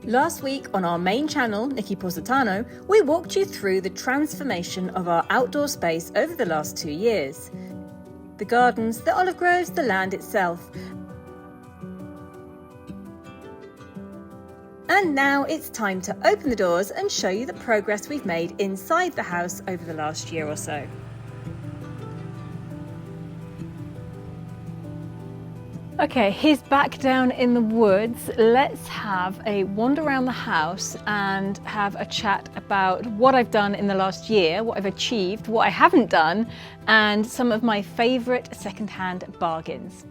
Last week on our main channel, Nikki Positano, we walked you through the transformation of our outdoor space over the last 2 years. The gardens, the olive groves, the land itself. And now it's time to open the doors and show you the progress we've made inside the house over the last year or so. Okay, he's back down in the woods. Let's have a wander around the house and have a chat about what I've done in the last year, what I've achieved, what I haven't done, and some of my favourite second-hand bargains.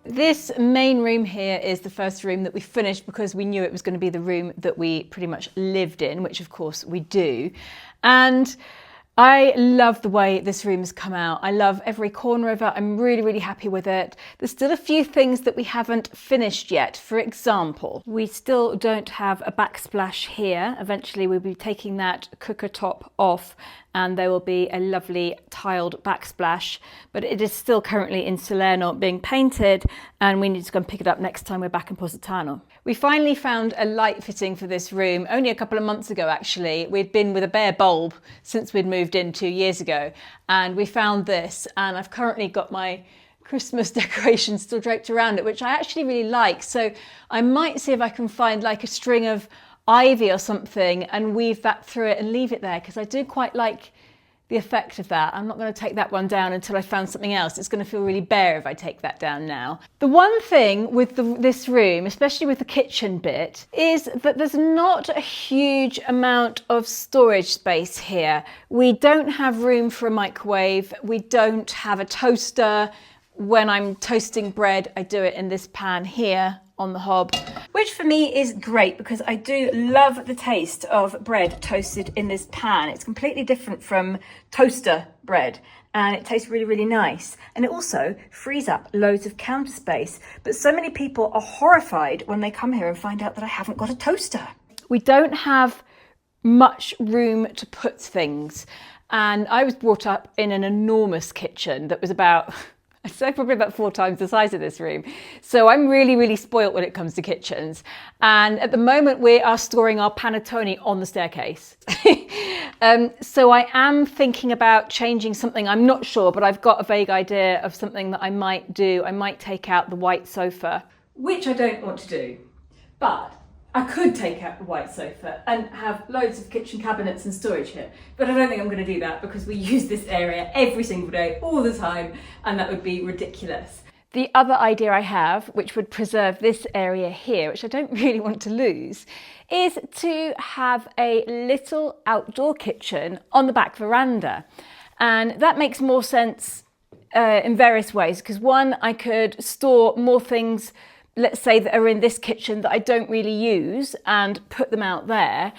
This main room here is the first room that we finished because we knew it was going to be the room that we pretty much lived in, which of course we do. And I love the way this room has come out. I love every corner of it. I'm really happy with it. There's still a few things that we haven't finished yet. For example, we still don't have a backsplash here. Eventually we'll be taking that cooker top off and there will be a lovely tiled backsplash, but it is still currently in Salerno being painted and we need to go and pick it up next time we're back in Positano. We finally found a light fitting for this room only a couple of months ago actually. We'd been with a bare bulb since we'd moved in 2 years ago and we found this, and I've currently got my Christmas decorations still draped around it, which I actually really like. So I might see if I can find like a string of ivy or something and weave that through it and leave it there, because I do quite like the effect of that. I'm not going to take that one down until I found something else. It's going to feel really bare if I take that down now. The one thing with this room, especially with the kitchen bit, is that there's not a huge amount of storage space here. We don't have room for a microwave. We don't have a toaster. When I'm toasting bread, I do it in this pan here on the hob, which for me is great because I do love the taste of bread toasted in this pan. It's completely different from toaster bread and it tastes really nice, and it also frees up loads of counter space. But so many people are horrified when they come here and find out that I haven't got a toaster. We don't have much room to put things, and I was brought up in an enormous kitchen that was about, I'd say probably about 4 times the size of this room. So I'm really spoilt when it comes to kitchens. And at the moment we are storing our panettone on the staircase. So I am thinking about changing something. I'm not sure, but I've got a vague idea of something that I might do. I might take out the white sofa, which I don't want to do, but I could take out the white sofa and have loads of kitchen cabinets and storage here, but I don't think I'm going to do that because we use this area every single day, all the time, and that would be ridiculous. The other idea I have, which would preserve this area here, which I don't really want to lose, is to have a little outdoor kitchen on the back veranda. And that makes more sense in various ways, because one, I could store more things, let's say, that are in this kitchen that I don't really use and put them out there.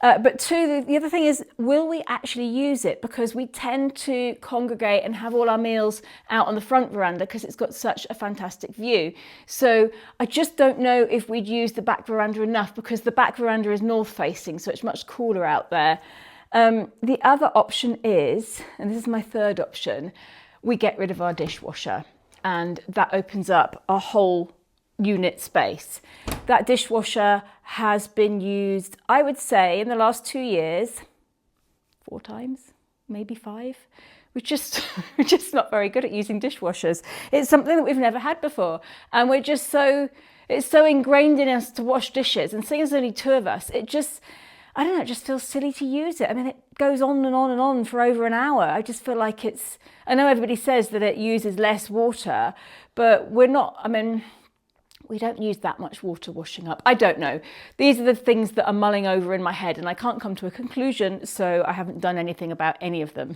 But two, the other thing is, will we actually use it? Because we tend to congregate and have all our meals out on the front veranda because it's got such a fantastic view. So I just don't know if we'd use the back veranda enough, because the back veranda is north facing, so it's much cooler out there. The other option is, and this is my third option, we get rid of our dishwasher, and that opens up a whole unit space. That dishwasher has been used, I would say, in the last 2 years, 4 times, maybe 5. We're just not very good at using dishwashers. It's something that we've never had before, and we're just it's so ingrained in us to wash dishes, and seeing as there's only 2 of us, it just, I don't know, it just feels silly to use it. I mean, it goes on and on and on for over an hour. I just feel like I know everybody says that it uses less water, but we're not, I mean, we don't use that much water washing up. I don't know. These are the things that are mulling over in my head and I can't come to a conclusion, so I haven't done anything about any of them.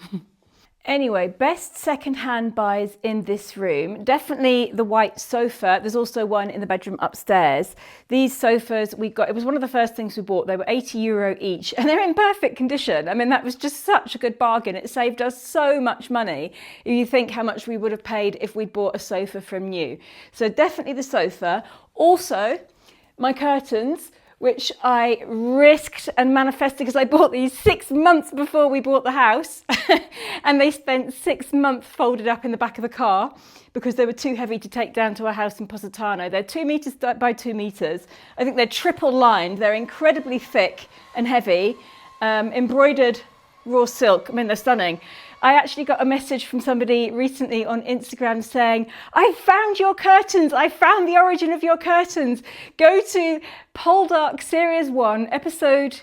Anyway, best second-hand buys in this room. Definitely the white sofa. There's also one in the bedroom upstairs. These sofas we got, it was one of the first things we bought. They were €80 each and they're in perfect condition. I mean, that was just such a good bargain. It saved us so much money if you think how much we would have paid if we'd bought a sofa from new. So definitely the sofa. Also, my curtains, which I risked and manifested because I bought these 6 months before we bought the house. And they spent 6 months folded up in the back of the car because they were too heavy to take down to our house in Positano. They're 2 meters by 2 meters. I think they're triple lined. They're incredibly thick and heavy, embroidered raw silk. I mean, they're stunning. I actually got a message from somebody recently on Instagram saying, I found your curtains. I found the origin of your curtains. Go to Poldark Series 1, episode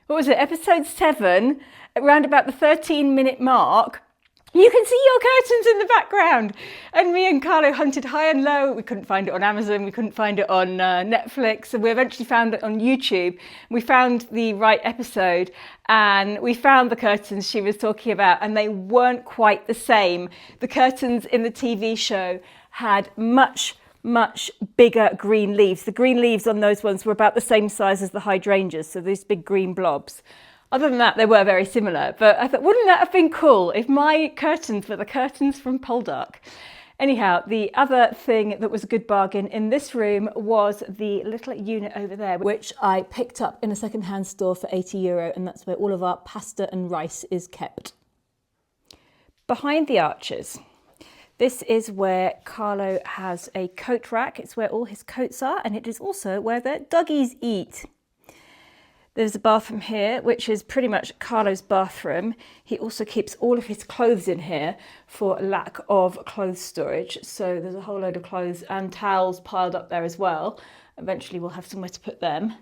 7, around about the 13-minute mark. You can see your curtains in the background. And me and Carlo hunted high and low. We couldn't find it on Amazon. We couldn't find it on Netflix. And we eventually found it on YouTube. We found the right episode and we found the curtains she was talking about, and they weren't quite the same. The curtains in the TV show had much bigger green leaves. The green leaves on those ones were about the same size as the hydrangeas. So these big green blobs. Other than that, they were very similar, but I thought, wouldn't that have been cool if my curtains were the curtains from Poldark? Anyhow, the other thing that was a good bargain in this room was the little unit over there, which I picked up in a second-hand store for €80, and that's where all of our pasta and rice is kept. Behind the arches, this is where Carlo has a coat rack. It's where all his coats are, and it is also where the doggies eat. There's a bathroom here, which is pretty much Carlo's bathroom. He also keeps all of his clothes in here for lack of clothes storage. So there's a whole load of clothes and towels piled up there as well. Eventually we'll have somewhere to put them.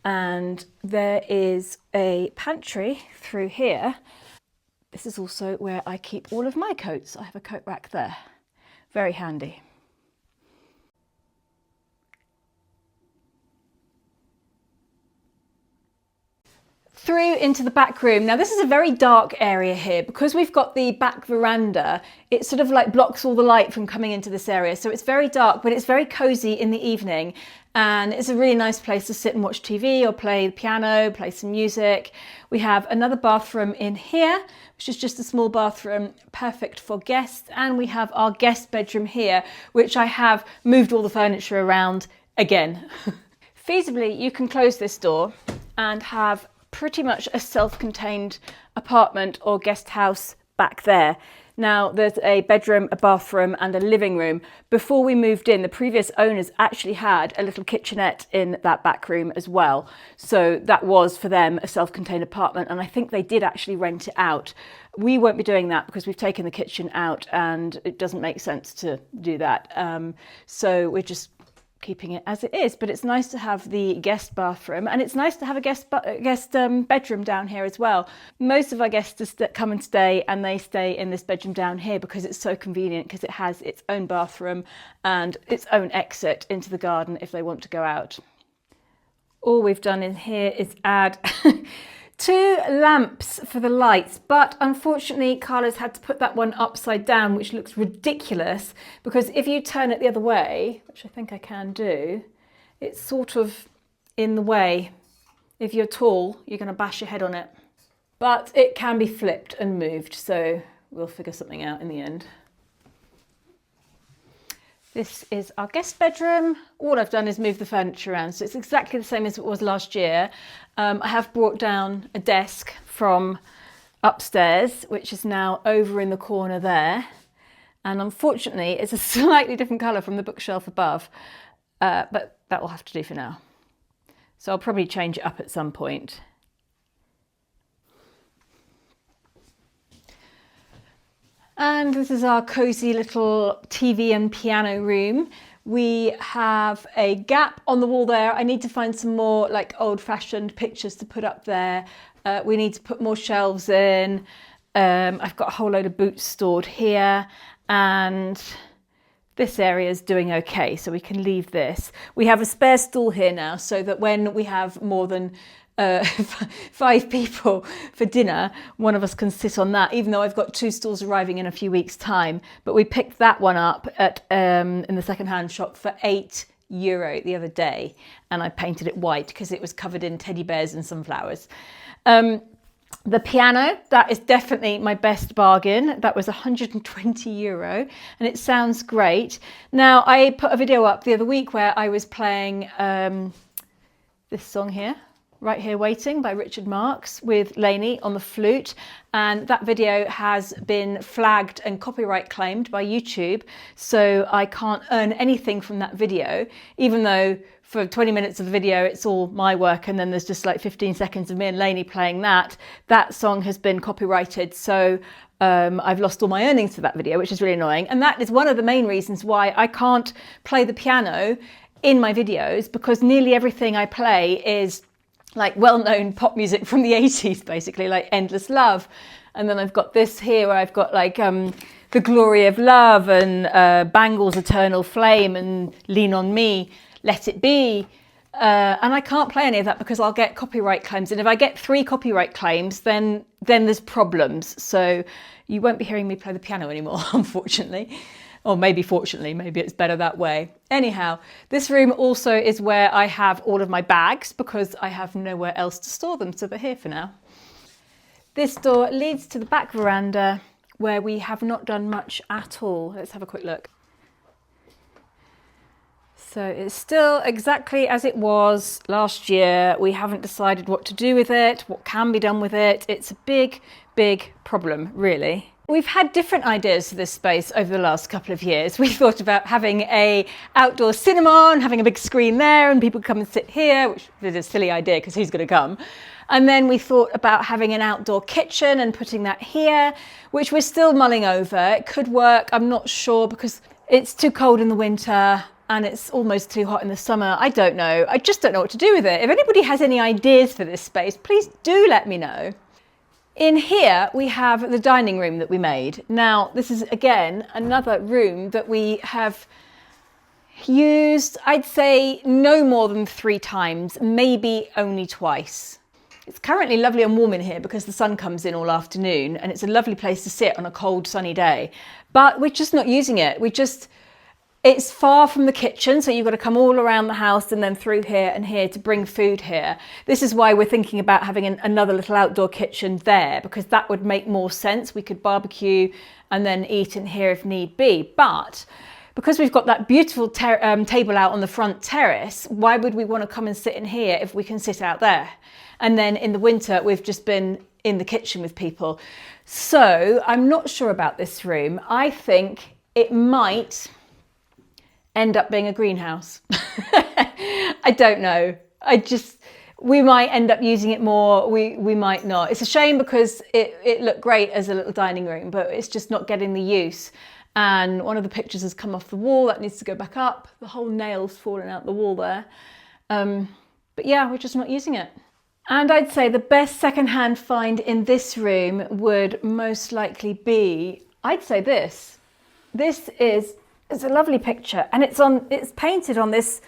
And there is a pantry through here. This is also where I keep all of my coats. I have a coat rack there. Very handy. Through into the back room. Now this is a very dark area here because we've got the back veranda. It sort of like blocks all the light from coming into this area. So it's very dark, but it's very cozy in the evening. And it's a really nice place to sit and watch TV or play the piano, play some music. We have another bathroom in here, which is just a small bathroom, perfect for guests. And we have our guest bedroom here, which I have moved all the furniture around again. Feasibly, you can close this door and have pretty much a self-contained apartment or guest house back there. Now there's a bedroom, a bathroom and a living room. Before we moved in, the previous owners actually had a little kitchenette in that back room as well. So that was for them a self-contained apartment, and I think they did actually rent it out. We won't be doing that because we've taken the kitchen out and it doesn't make sense to do that. So we're just keeping it as it is, but it's nice to have the guest bathroom, and it's nice to have a guest bedroom down here as well. Most of our guests come and stay, and they stay in this bedroom down here because it's so convenient, because it has its own bathroom and its own exit into the garden if they want to go out. All we've done in here is add 2 lamps for the lights, but unfortunately Carlo's had to put that one upside down, which looks ridiculous because if you turn it the other way, which I think I can do, it's sort of in the way. If you're tall, you're going to bash your head on it. But it can be flipped and moved, so we'll figure something out in the end. This is our guest bedroom. All I've done is move the furniture around, so it's exactly the same as it was last year. I have brought down a desk from upstairs, which is now over in the corner there. And unfortunately, it's a slightly different colour from the bookshelf above, but that will have to do for now. So I'll probably change it up at some point. And this is our cosy little TV and piano room. We have a gap on the wall there. I need to find some more like old-fashioned pictures to put up there. We need to put more shelves in. I've got a whole load of boots stored here, and this area is doing okay, so we can leave this. We have a spare stool here now, so that when we have more than 5 people for dinner, one of us can sit on that, even though I've got 2 stools arriving in a few weeks' time. But we picked that one up at in the second-hand shop for €8 the other day, and I painted it white because it was covered in teddy bears and sunflowers. The piano, that is definitely my best bargain. That was €120 and it sounds great. Now, I put a video up the other week where I was playing this song here, Right Here Waiting by Richard Marx with Lainey on the flute, and that video has been flagged and copyright claimed by YouTube, so I can't earn anything from that video, even though for 20 minutes of the video it's all my work and then there's just like 15 seconds of me and Lainey playing that. That song has been copyrighted, so I've lost all my earnings for that video, which is really annoying, and that is one of the main reasons why I can't play the piano in my videos, because nearly everything I play is like well-known pop music from the 80s, basically, like Endless Love. And then I've got this here where I've got like The Glory of Love and Bangles' Eternal Flame and Lean on Me, Let It Be. And I can't play any of that because I'll get copyright claims. And if I get 3 copyright claims, then there's problems. So you won't be hearing me play the piano anymore, unfortunately. Or maybe fortunately, maybe it's better that way. Anyhow, this room also is where I have all of my bags because I have nowhere else to store them, so they're here for now. This door leads to the back veranda where we have not done much at all. Let's have a quick look. So it's still exactly as it was last year. We haven't decided what to do with it, what can be done with it. It's a big, big problem, really. We've had different ideas for this space over the last couple of years. We thought about having an outdoor cinema and having a big screen there and people come and sit here, which is a silly idea because who's going to come? And then we thought about having an outdoor kitchen and putting that here, which we're still mulling over. It could work, I'm not sure, because it's too cold in the winter and it's almost too hot in the summer. I don't know. I just don't know what to do with it. If anybody has any ideas for this space, please do let me know. In here, we have the dining room that we made. Now, this is, again, another room that we have used, I'd say, no more than 3 times, maybe only twice. It's currently lovely and warm in here because the sun comes in all afternoon and it's a lovely place to sit on a cold, sunny day. But we're just not using it. It's far from the kitchen, so you've got to come all around the house and then through here and here to bring food here. This is why we're thinking about having another little outdoor kitchen there, because that would make more sense. We could barbecue and then eat in here if need be. But because we've got that beautiful table out on the front terrace, why would we want to come and sit in here if we can sit out there? And then in the winter, we've just been in the kitchen with people. So I'm not sure about this room. I think it might end up being a greenhouse. I don't know. We might end up using it more. We might not. It's a shame because it looked great as a little dining room, but it's just not getting the use. And one of the pictures has come off the wall. That needs to go back up. The whole nail's fallen out the wall there. But yeah, we're just not using it. And I'd say the best secondhand find in this room would most likely be, I'd say this. It's a lovely picture, and it's painted on this,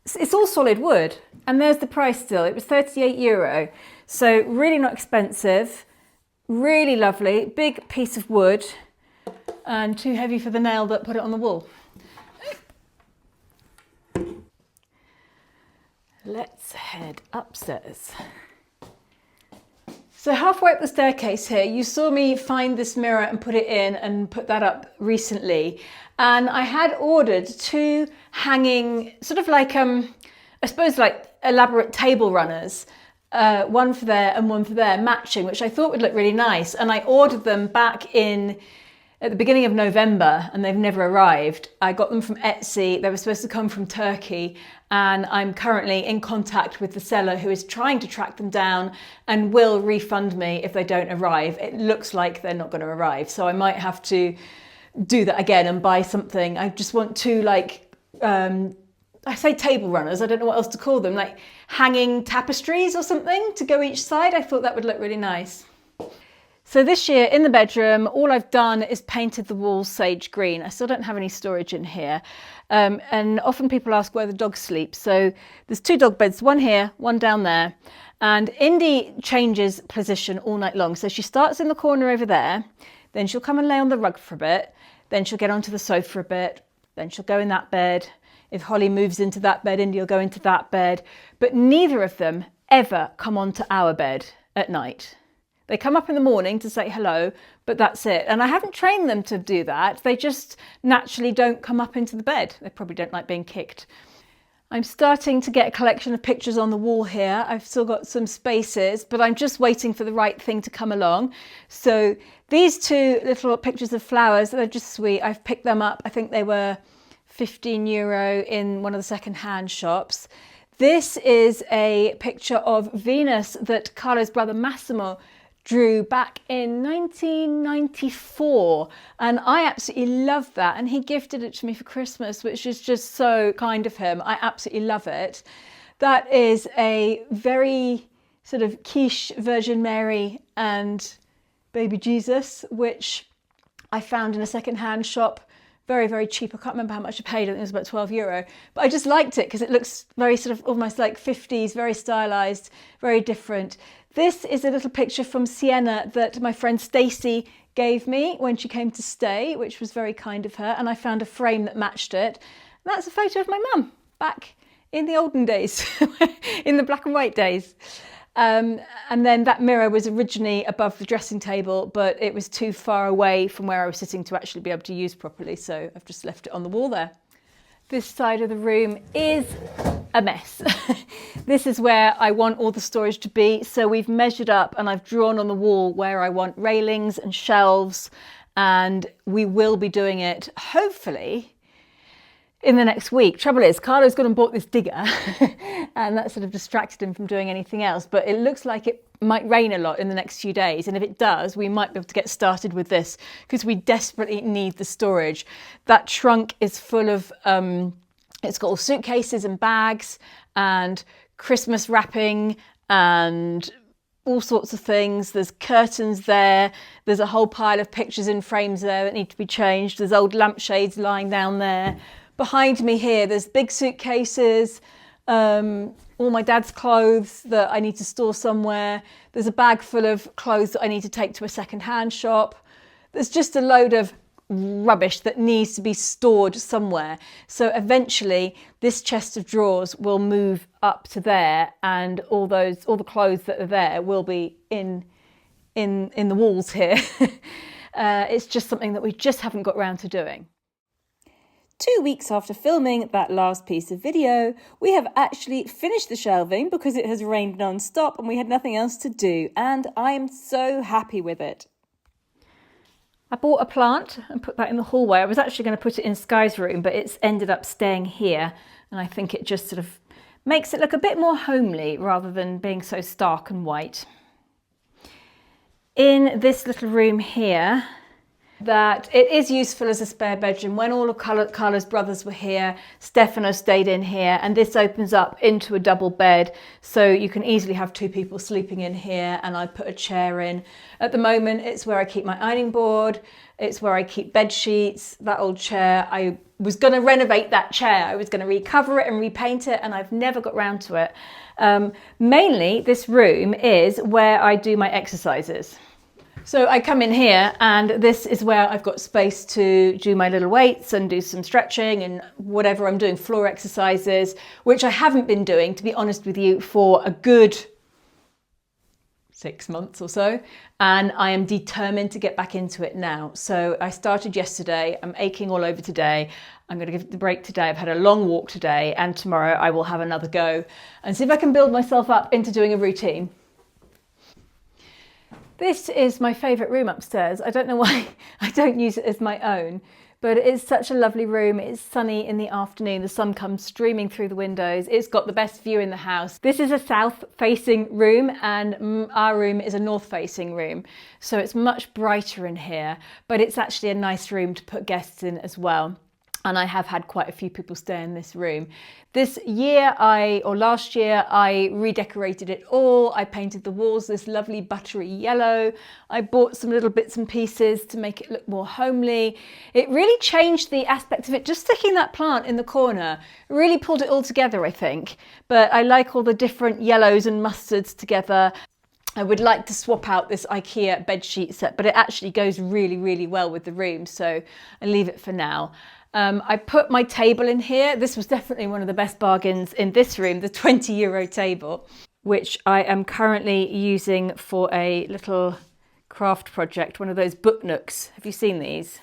it's all solid wood, and there's the price still. It was €38, so really not expensive, really lovely, big piece of wood, and too heavy for the nail that put it on the wall. Let's head upstairs. So halfway up the staircase here, you saw me find this mirror and put it in and put that up recently. And I had ordered 2 hanging, sort of like, I suppose like elaborate table runners, one for there and one for there, matching, which I thought would look really nice. And I ordered them back at the beginning of November and they've never arrived. I got them from Etsy. They were supposed to come from Turkey, and I'm currently in contact with the seller who is trying to track them down and will refund me if they don't arrive. It looks like they're not going to arrive, so I might have to do that again and buy something. I just want 2 like, I say table runners, I don't know what else to call them, like hanging tapestries or something to go each side. I thought that would look really nice. So this year in the bedroom, all I've done is painted the walls sage green. I still don't have any storage in here. And often people ask where the dogs sleep. So there's 2 dog beds, one here, one down there. And Indy changes position all night long. So she starts in the corner over there, then she'll come and lay on the rug for a bit, then she'll get onto the sofa a bit, then she'll go in that bed. If Holly moves into that bed, Indy will go into that bed. But neither of them ever come onto our bed at night. They come up in the morning to say hello, but that's it. And I haven't trained them to do that. They just naturally don't come up into the bed. They probably don't like being kicked. I'm starting to get a collection of pictures on the wall here. I've still got some spaces, but I'm just waiting for the right thing to come along. So these two little pictures of flowers, they're just sweet. I've picked them up. I think they were €15 in one of the second-hand shops. This is a picture of Venus that Carlo's brother Massimo drew back in 1994, and I absolutely love that, and he gifted it to me for Christmas, which is just so kind of him. I absolutely love it. That is a very sort of quiche Virgin Mary and baby Jesus, which I found in a second-hand shop. Very, very cheap. I can't remember how much I paid. I think it was about €12. But I just liked it because it looks very sort of almost like 50s, very stylized, very different. This is a little picture from Siena that my friend Stacey gave me when she came to stay, which was very kind of her. And I found a frame that matched it. And that's a photo of my mum back in the olden days, in the black and white days. And then that mirror was originally above the dressing table, but it was too far away from where I was sitting to actually be able to use properly. So I've just left it on the wall there. This side of the room is a mess. This is where I want all the storage to be. So we've measured up and I've drawn on the wall where I want railings and shelves, and we will be doing it hopefully in the next week. Trouble is, Carlo's gone and bought this digger and that sort of distracted him from doing anything else, but it looks like it might rain a lot in the next few days, and if it does, we might be able to get started with this because we desperately need the storage. That trunk is full of, it's got all suitcases and bags and Christmas wrapping and all sorts of things. There's curtains there. There's a whole pile of pictures in frames there that need to be changed. There's old lampshades lying down there. Behind me here, there's big suitcases, all my dad's clothes that I need to store somewhere. There's a bag full of clothes that I need to take to a second-hand shop. There's just a load of rubbish that needs to be stored somewhere. So eventually this chest of drawers will move up to there, and all the clothes that are there will be in the walls here. It's just something that we just haven't got round to doing. 2 weeks after filming that last piece of video, we have actually finished the shelving because it has rained non-stop and we had nothing else to do, and I am so happy with it. I bought a plant and put that in the hallway. I was actually going to put it in Sky's room, but it's ended up staying here, and I think it just sort of makes it look a bit more homely rather than being so stark and white. In this little room here, that it is useful as a spare bedroom. When all of Carlo's brothers were here, Stefano stayed in here, and this opens up into a double bed, so you can easily have two people sleeping in here, and I put a chair in. At the moment, it's where I keep my ironing board, it's where I keep bed sheets. That old chair, I was going to renovate that chair. I was going to recover it and repaint it, and I've never got round to it. Mainly, this room is where I do my exercises. So I come in here, and this is where I've got space to do my little weights and do some stretching and whatever I'm doing, floor exercises, which I haven't been doing, to be honest with you, for a good 6 months or so. And I am determined to get back into it now. So I started yesterday. I'm aching all over today. I'm going to give it the break today. I've had a long walk today, and tomorrow I will have another go and see if I can build myself up into doing a routine. This is my favourite room upstairs. I don't know why I don't use it as my own, but it is such a lovely room. It's sunny in the afternoon. The sun comes streaming through the windows. It's got the best view in the house. This is a south-facing room, and our room is a north-facing room. So it's much brighter in here, but it's actually a nice room to put guests in as well. And I have had quite a few people stay in this room. This year, last year, I redecorated it all. I painted the walls this lovely buttery yellow. I bought some little bits and pieces to make it look more homely. It really changed the aspect of it. Just sticking that plant in the corner really pulled it all together, I think. But I like all the different yellows and mustards together. I would like to swap out this IKEA bedsheet set, but it actually goes really, really well with the room. So I leave it for now. I put my table in here. This was definitely one of the best bargains in this room, the €20 table, which I am currently using for a little craft project, one of those book nooks. Have you seen these?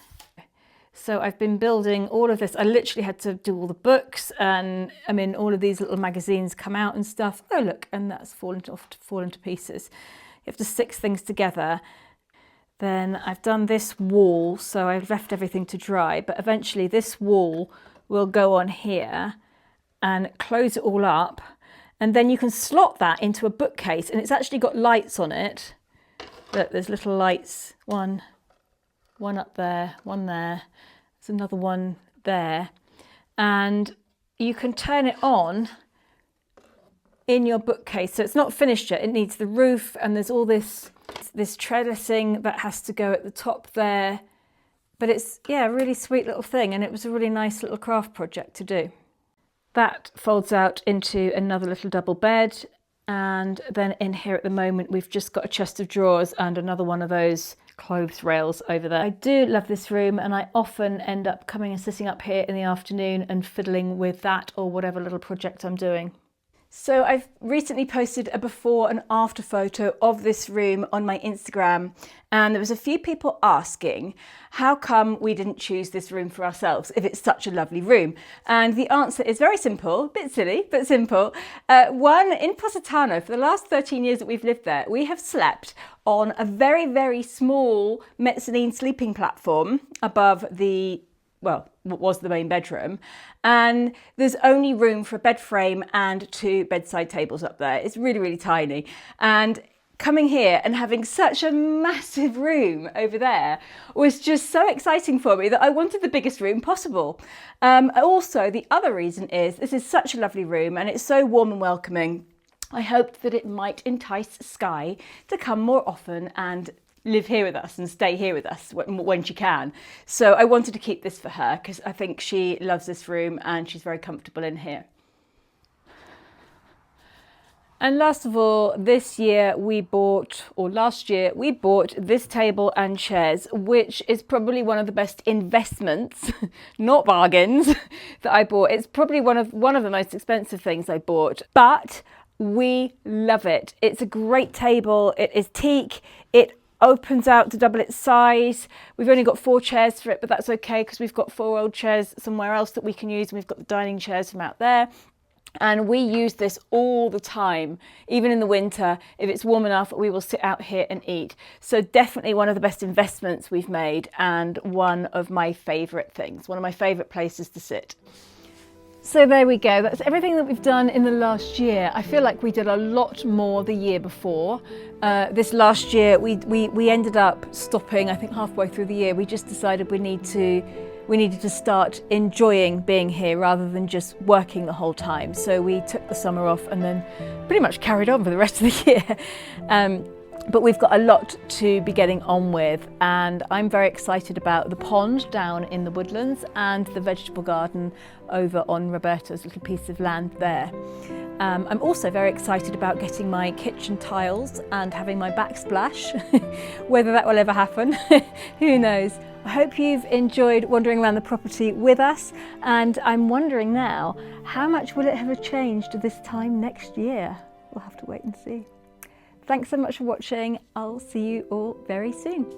So I've been building all of this. I literally had to do all the books, and I mean, all of these little magazines come out and stuff. Oh look, and that's fallen to pieces. You have to stick things together. Then I've done this wall, so I've left everything to dry, but eventually this wall will go on here and close it all up, and then you can slot that into a bookcase, and it's actually got lights on it. Look, there's little lights, one up there, one there, there's another one there, and you can turn it on in your bookcase. So it's not finished yet, it needs the roof, and there's all this trellising that has to go at the top there, but it's, yeah, a really sweet little thing, and it was a really nice little craft project to do. That folds out into another little double bed, and then in here at the moment we've just got a chest of drawers and another one of those clothes rails over there. I do love this room, and I often end up coming and sitting up here in the afternoon and fiddling with that or whatever little project I'm doing. So I've recently posted a before and after photo of this room on my Instagram, and there was a few people asking how come we didn't choose this room for ourselves if it's such a lovely room. And the answer is very simple, a bit silly, but simple. One, in Positano, for the last 13 years that we've lived there, we have slept on a very, very small mezzanine sleeping platform above the, well, what was the main bedroom, and there's only room for a bed frame and 2 bedside tables up there. It's really, really tiny. And coming here and having such a massive room over there was just so exciting for me that I wanted the biggest room possible. Also, the other reason is this is such a lovely room and it's so warm and welcoming. I hoped that it might entice Sky to come more often and live here with us and stay here with us when she can. So I wanted to keep this for her because I think she loves this room and she's very comfortable in here. And last of all, last year we bought this table and chairs, which is probably one of the best investments, not bargains, that I bought. It's probably one of the most expensive things I bought, but we love it. It's a great table. It is teak. It opens out to double its size. We've only got 4 chairs for it, but that's okay because we've got 4 old chairs somewhere else that we can use, and we've got the dining chairs from out there. And we use this all the time, even in the winter. If it's warm enough, we will sit out here and eat. So definitely one of the best investments we've made, and one of my favourite things, one of my favourite places to sit. So there we go, that's everything that we've done in the last year. I feel like we did a lot more the year before. This last year, we ended up stopping, I think halfway through the year. We just decided we needed to start enjoying being here rather than just working the whole time. So we took the summer off and then pretty much carried on for the rest of the year. But we've got a lot to be getting on with, and I'm very excited about the pond down in the woodlands and the vegetable garden over on Roberta's little piece of land there. I'm also very excited about getting my kitchen tiles and having my backsplash. Whether that will ever happen, who knows. I hope you've enjoyed wandering around the property with us, and I'm wondering now, how much will it have changed this time next year? We'll have to wait and see. Thanks so much for watching. I'll see you all very soon.